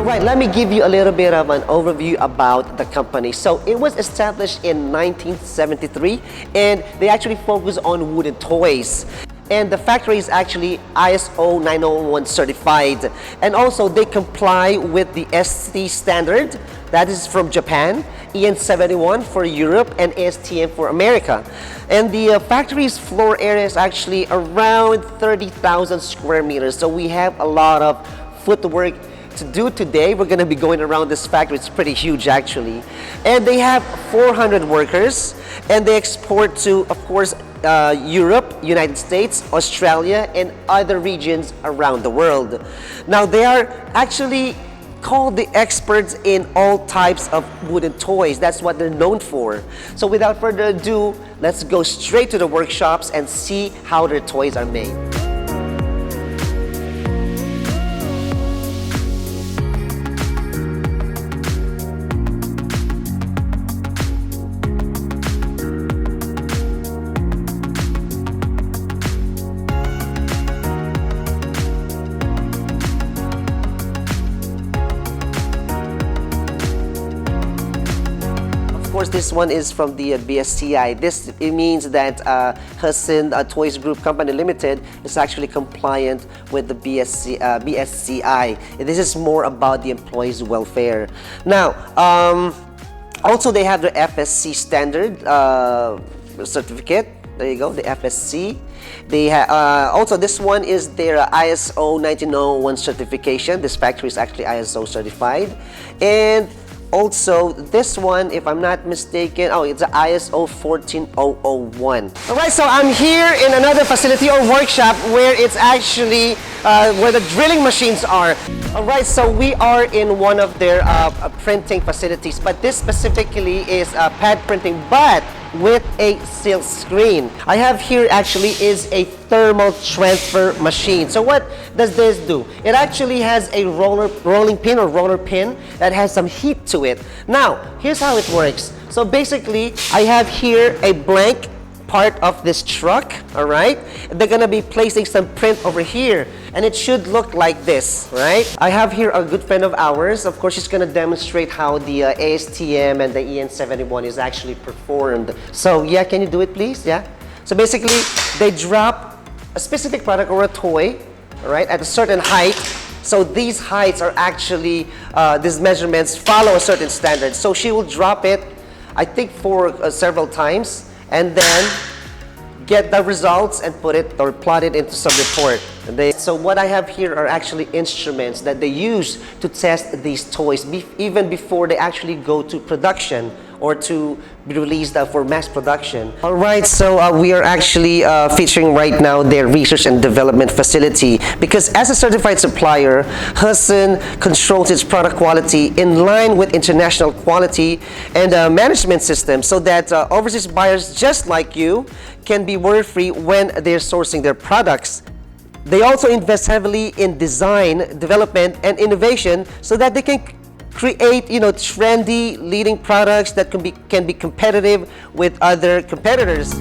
All right, let me give you a little bit of an overview about the company. So it was established in 1973, and they actually focus on wooden toys. And the factory is actually ISO 901 certified. And also they comply with the ST standard, that is from Japan, EN 71 for Europe, and ASTM for America. And the factory's floor area is actually around 30,000 square meters. So we have a lot of footwork to do today. We're going to be going around this factory. It's pretty huge actually. And they have 400 workers, and they export to, of course, Europe, United States, Australia, and other regions around the world. Now they are actually called the experts in all types of wooden toys. That's what they're known for. So without further ado, let's go straight to the workshops and see how their toys are made. Of course, this one is from the BSCI. It means that Hexin Toys Group Company Limited is actually compliant with the BSCI. This is more about the employees' welfare. Now, also they have the FSC standard certificate. There you go, the FSC. They also, this one is their ISO 1901 certification. This factory is actually ISO certified. And also, this one, if I'm not mistaken, it's a ISO 14001. All right, so I'm here in another facility or workshop where it's actually where the drilling machines are. All right, so we are in one of their printing facilities, but this specifically is pad printing, but with a silk screen. I have here actually is a thermal transfer machine. So what does this do? It actually has a rolling pin or roller pin that has some heat to it. Now, here's how it works. So basically, I have here a blank part of this truck, all right? They're gonna be placing some print over here, and it should look like this, right? I have here a good friend of ours. Of course, she's gonna demonstrate how the ASTM and the EN 71 is actually performed. So yeah, can you do it please? Yeah. So basically, they drop a specific product or a toy, all right, at a certain height. So these heights are actually, these measurements follow a certain standard. So she will drop it, I think for several times, and then get the results and put it or plot it into some report. So what I have here are actually instruments that they use to test these toys even before they actually go to production or to be released for mass production. All right, so we are actually featuring right now their research and development facility, because as a certified supplier, Hexin controls its product quality in line with international quality and management systems, so that overseas buyers just like you can be worry-free when they're sourcing their products. They also invest heavily in design, development, and innovation so that they can create, trendy, leading products that can be competitive with other competitors.